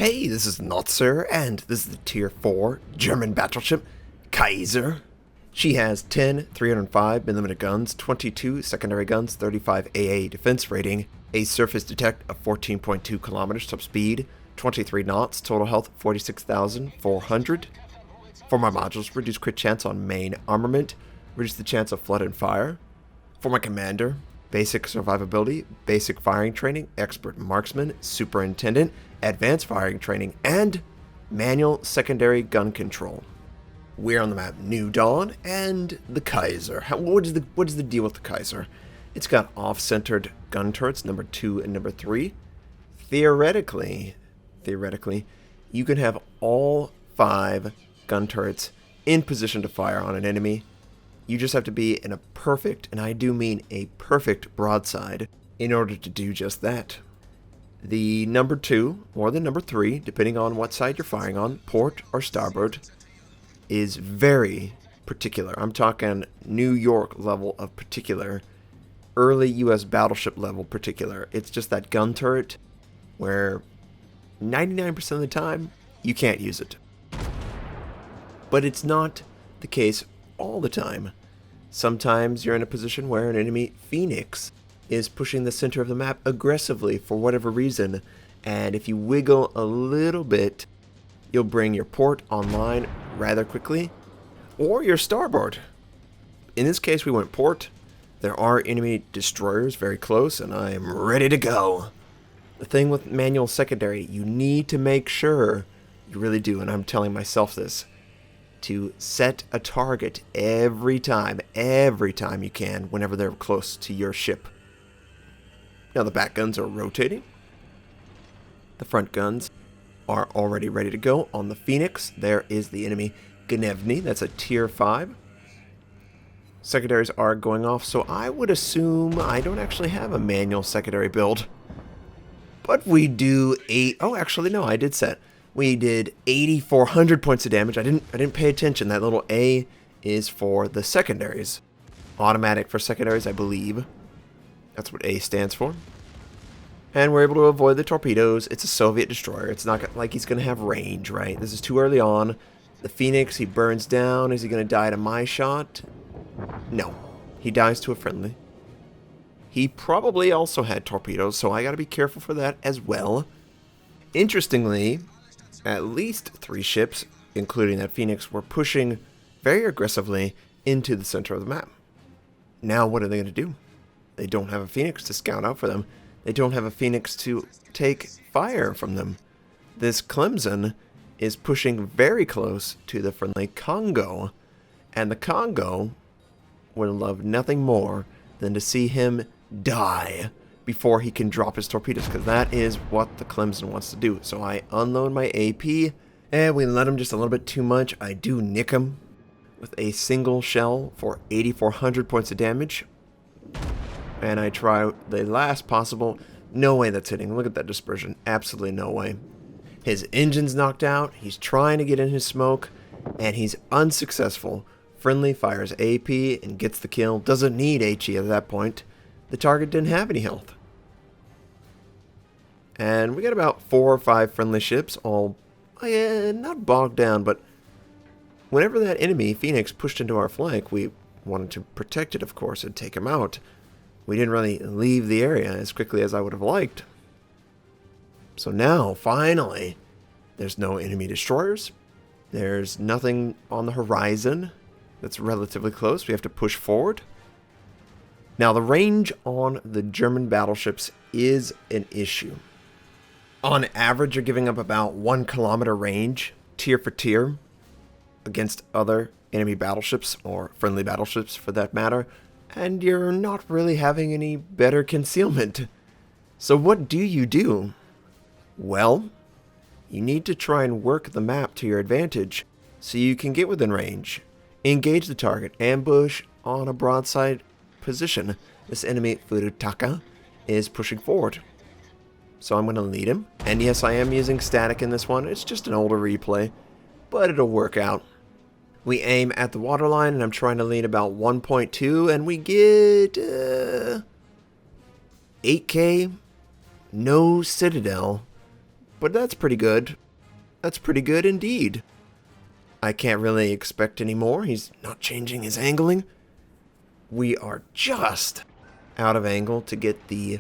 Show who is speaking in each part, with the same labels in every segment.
Speaker 1: Hey, this is Notser, and this is the Tier 4 German battleship, Kaiser. She has 10 305mm guns, 22 secondary guns, 35 AA defense rating, a surface detect of 14.2 kilometers top speed, 23 knots, total health 46,400. For my modules, reduce crit chance on main armament, reduce the chance of flood and fire. For my commander, basic survivability, basic firing training, expert marksman, superintendent, advanced firing training, and manual secondary gun control. We're on the map New Dawn and the Kaiser. What is the deal with the Kaiser? It's got off-centered gun turrets, number 2 and number 3. Theoretically, you can have all 5 gun turrets in position to fire on an enemy. You just have to be in a perfect, and I do mean a perfect broadside, in order to do just that. The number 2, or the number 3, depending on what side you're firing on, port or starboard, is very particular. I'm talking New York level of particular, early US battleship level particular. It's just that gun turret where 99% of the time, you can't use it. But it's not the case all the time. Sometimes you're in a position where an enemy Phoenix is pushing the center of the map aggressively for whatever reason, and if you wiggle a little bit, you'll bring your port online rather quickly, or your starboard. In this case, we went port. There are enemy destroyers very close, and I am ready to go. The thing with manual secondary, you need to make sure, you really do, and I'm telling myself this, to set a target every time you can whenever they're close to your ship. Now the back guns are rotating. The front guns are already ready to go. On the Phoenix, there is the enemy Gnevny. That's a tier 5. Secondaries are going off, so I would assume I don't actually have a manual secondary build. But we do I did set. We did 8,400 points of damage. I didn't pay attention. That little A is for the secondaries. Automatic for secondaries, I believe. That's what A stands for. And we're able to avoid the torpedoes. It's a Soviet destroyer. It's not like he's going to have range, right? This is too early on. The Phoenix, he burns down. Is he going to die to my shot? No. He dies to a friendly. He probably also had torpedoes, so I got to be careful for that as well. Interestingly, at least 3 ships, including that Phoenix, were pushing very aggressively into the center of the map. Now what are they going to do? They don't have a Phoenix to scout out for them. They don't have a Phoenix to take fire from them. This Clemson is pushing very close to the friendly Congo, and the Congo would love nothing more than to see him die before he can drop his torpedoes, because that is what the Clemson wants to do. So I unload my AP, and we let him just a little bit too much. I do nick him with a single shell for 8,400 points of damage. And I try the last possible. No way that's hitting. Look at that dispersion. Absolutely no way. His engine's knocked out. He's trying to get in his smoke, and he's unsuccessful. Friendly fires AP and gets the kill. Doesn't need HE at that point. The target didn't have any health. And we got about 4 or 5 friendly ships, all not bogged down, but whenever that enemy, Phoenix, pushed into our flank, we wanted to protect it, of course, and take him out. We didn't really leave the area as quickly as I would have liked. So now, finally, there's no enemy destroyers. There's nothing on the horizon that's relatively close. We have to push forward. Now, the range on the German battleships is an issue. On average, you're giving up about 1 kilometer range, tier for tier, against other enemy battleships, or friendly battleships for that matter, and you're not really having any better concealment. So what do you do? Well, you need to try and work the map to your advantage so you can get within range. Engage the target, ambush on a broadside position. This enemy, Furutaka, is pushing forward. So I'm going to lead him. And yes, I am using static in this one. It's just an older replay, but it'll work out. We aim at the waterline, and I'm trying to lead about 1.2, and we get 8K, no Citadel, but that's pretty good. That's pretty good indeed. I can't really expect any more. He's not changing his angling. We are just out of angle to get the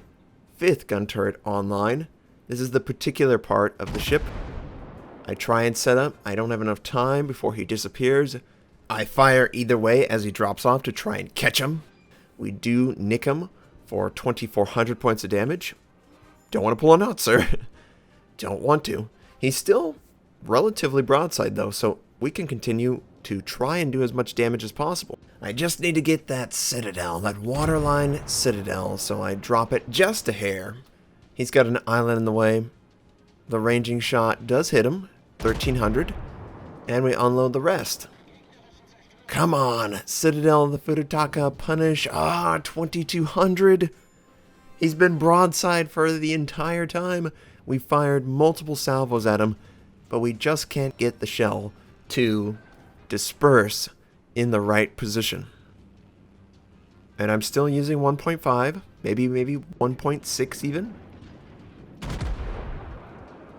Speaker 1: 5th gun turret online. This is the particular part of the ship. I try and set up. I don't have enough time before he disappears. I fire either way as he drops off to try and catch him. We do nick him for 2,400 points of damage. Don't want to pull a Notser. Don't want to. He's still relatively broadside though, so we can continue to try and do as much damage as possible. I just need to get that Citadel, that waterline Citadel, so I drop it just a hair. He's got an island in the way. The ranging shot does hit him, 1,300, and we unload the rest. Come on, Citadel, the Furutaka, punish. 2,200. He's been broadside for the entire time. We fired multiple salvos at him, but we just can't get the shell to disperse in the right position. And I'm still using 1.5, maybe 1.6 even.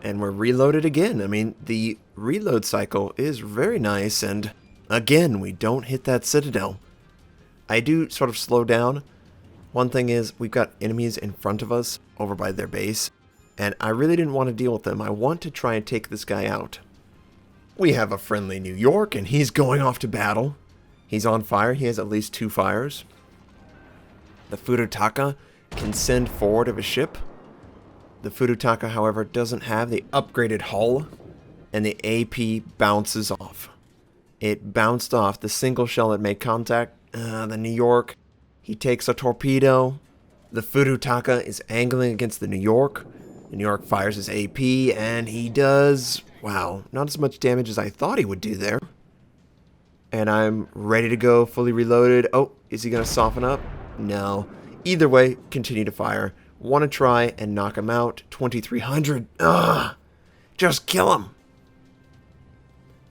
Speaker 1: And we're reloaded again. I mean, the reload cycle is very nice, and again, we don't hit that Citadel. I do sort of slow down. One thing is, we've got enemies in front of us over by their base, and I really didn't want to deal with them. I want to try and take this guy out. We have a friendly New York, and he's going off to battle. He's on fire. He has at least 2 fires. The Furutaka can send forward of a ship. The Furutaka, however, doesn't have the upgraded hull, and the AP bounces off. It bounced off the single shell that made contact. The New York, he takes a torpedo. The Furutaka is angling against the New York. The New York fires his AP, and he does, wow, not as much damage as I thought he would do there. And I'm ready to go, fully reloaded. Oh, is he going to soften up? No. Either way, continue to fire. Want to try and knock him out. 2,300. Ugh! Just kill him!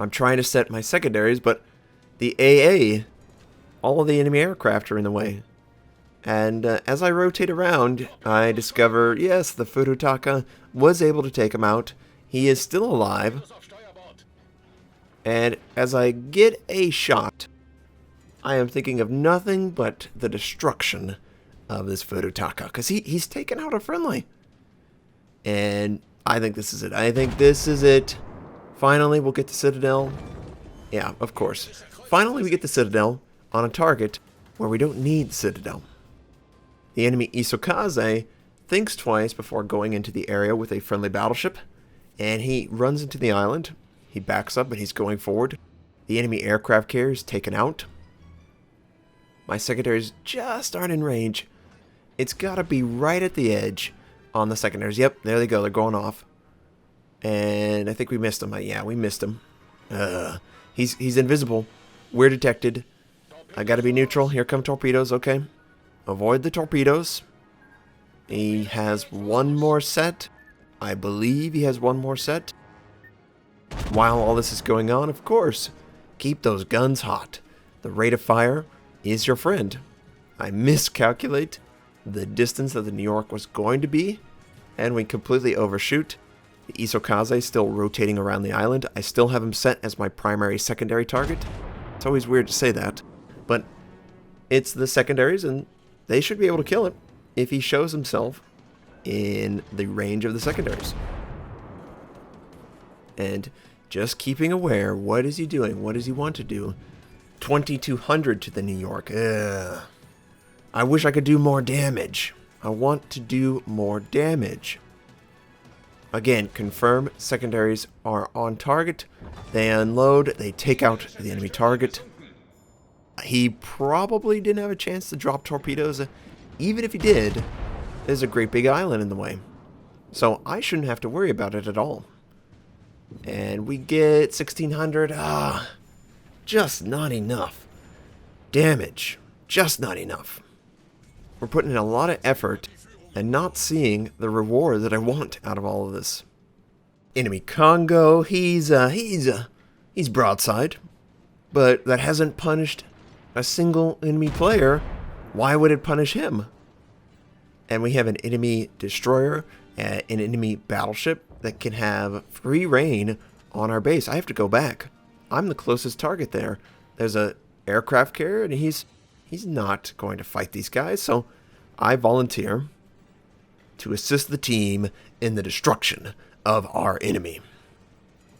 Speaker 1: I'm trying to set my secondaries, but the AA, all of the enemy aircraft are in the way. And as I rotate around, I discover, yes, the Furutaka was able to take him out. He is still alive. And as I get a shot, I am thinking of nothing but the destruction of this Furutaka, because he's taken out a friendly. And I think this is it. I think this is it. Finally, we'll get the Citadel. Yeah, of course. Finally, we get the Citadel on a target where we don't need Citadel. The enemy Isokaze thinks twice before going into the area with a friendly battleship, and he runs into the island. He backs up and he's going forward. The enemy aircraft carrier is taken out. My secondaries just aren't in range. It's got to be right at the edge on the secondaries. Yep, there they go. They're going off. And I think we missed him. Yeah, we missed him. He's invisible. We're detected. I got to be neutral. Here come torpedoes. Okay. Avoid the torpedoes. He has one more set. I believe he has one more set. While all this is going on, of course, keep those guns hot. The rate of fire is your friend. I miscalculate the distance that the New York was going to be, and we completely overshoot. The Isokaze is still rotating around the island. I still have him set as my primary secondary target. It's always weird to say that, but it's the secondaries, and they should be able to kill him if he shows himself in the range of the secondaries. And just keeping aware, what is he doing? What does he want to do? 2,200 to the New York. Ugh. I wish I could do more damage. I want to do more damage. Again, confirm secondaries are on target. They unload. They take out the enemy target. He probably didn't have a chance to drop torpedoes. Even if he did, there's a great big island in the way. So I shouldn't have to worry about it at all. And we get 1,600. Just not enough. Damage. Just not enough. We're putting in a lot of effort and not seeing the reward that I want out of all of this. Enemy Congo, he's broadside, but that hasn't punished a single enemy player. Why would it punish him? And we have an enemy destroyer, an enemy battleship, that can have free reign on our base. I have to go back. I'm the closest target there. There's a aircraft carrier, and he's not going to fight these guys, so I volunteer to assist the team in the destruction of our enemy.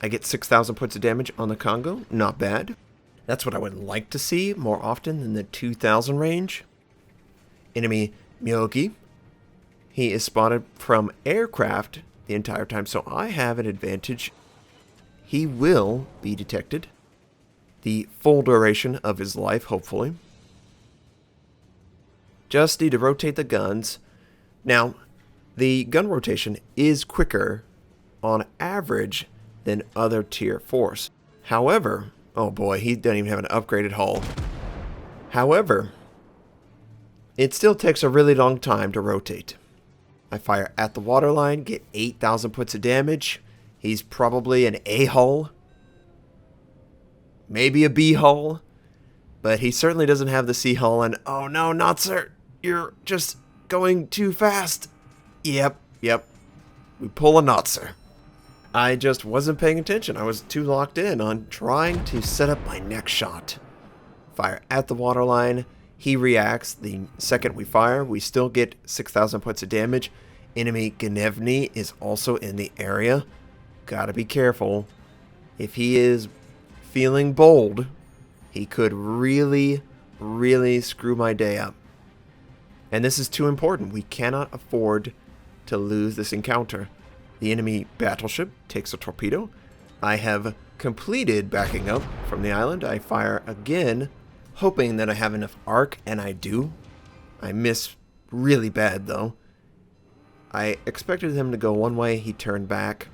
Speaker 1: I get 6,000 points of damage on the Congo. Not bad. That's what I would like to see more often than the 2,000 range. Enemy Myogi. He is spotted from aircraft the entire time, so I have an advantage. He will be detected the full duration of his life, hopefully. Just need to rotate the guns. Now, the gun rotation is quicker on average than other tier 4s. However, oh boy, he doesn't even have an upgraded hull. However, it still takes a really long time to rotate. I fire at the waterline, get 8,000 points of damage. He's probably an A hull. Maybe a B hull. But he certainly doesn't have the C hull. And oh no, Notser, you're just going too fast. Yep. We pull a Notser. I just wasn't paying attention. I was too locked in on trying to set up my next shot. Fire at the waterline. He reacts the second we fire. We still get 6,000 points of damage. Enemy Gnevny is also in the area. Gotta be careful. If he is feeling bold, he could really, really screw my day up. And this is too important. We cannot afford to lose this encounter. The enemy battleship takes a torpedo. I have completed backing up from the island. I fire again, hoping that I have enough arc, and I do. I miss really bad, though. I expected him to go one way. He turned back.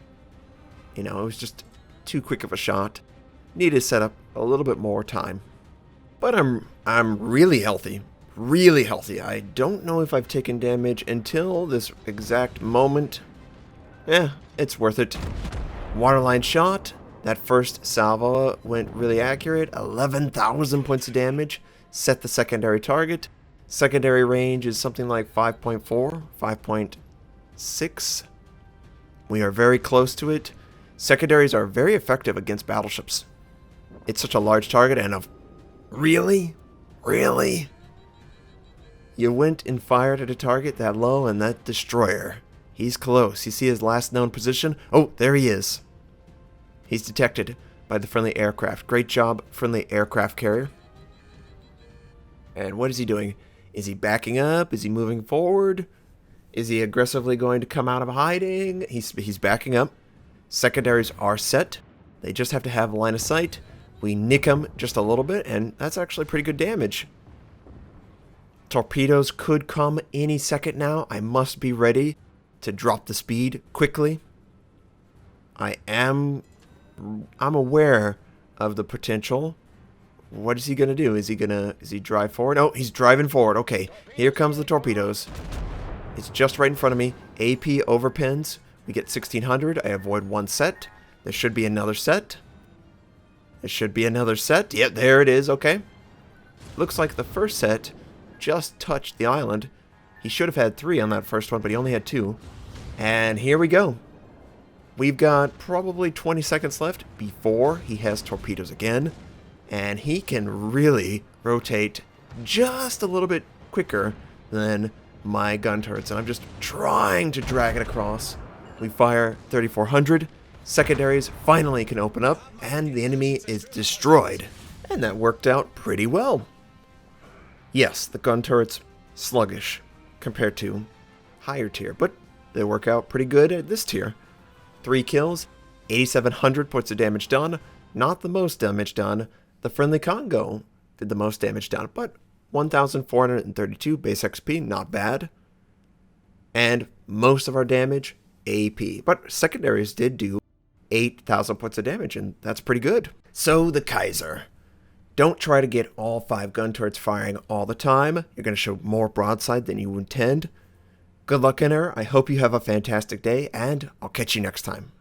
Speaker 1: You know, it was just too quick of a shot. Need to set up a little bit more time. But I'm really healthy. Really healthy. I don't know if I've taken damage until this exact moment. Yeah, it's worth it. Waterline shot. That first salvo went really accurate. 11,000 points of damage. Set the secondary target. Secondary range is something like 5.4, 5.6. We are very close to it. Secondaries are very effective against battleships. It's such a large target, and really? Really? You went and fired at a target that low, and that destroyer. He's close. You see his last known position? Oh, there he is. He's detected by the friendly aircraft. Great job, friendly aircraft carrier. And what is he doing? Is he backing up? Is he moving forward? Is he aggressively going to come out of hiding? He's backing up. Secondaries are set. They just have to have line of sight. We nick him just a little bit, and that's actually pretty good damage. Torpedoes could come any second now. I must be ready to drop the speed quickly. I'm aware of the potential. What is he going to do? Is he drive forward? Oh, he's driving forward. Okay, here comes the torpedoes. It's just right in front of me. AP overpins. We get 1,600. I avoid one set. There should be another set. There should be another set. Yep, there it is. Okay. Looks like the first set just touched the island. He should have had 3 on that first one, but he only had 2. And here we go. We've got probably 20 seconds left before he has torpedoes again. And he can really rotate just a little bit quicker than my gun turrets. And I'm just trying to drag it across. We fire 3,400. Secondaries finally can open up, and the enemy is destroyed. And that worked out pretty well. Yes, the gun turrets sluggish compared to higher tier, but they work out pretty good at this tier. 3 kills, 8,700 points of damage done. Not the most damage done. The friendly Congo did the most damage done, but 1,432 base XP, not bad. And most of our damage, AP. But secondaries did do 8,000 points of damage, and that's pretty good. So the Kaiser. Don't try to get all 5 gun turrets firing all the time. You're going to show more broadside than you intend. Good luck in her. I hope you have a fantastic day, and I'll catch you next time.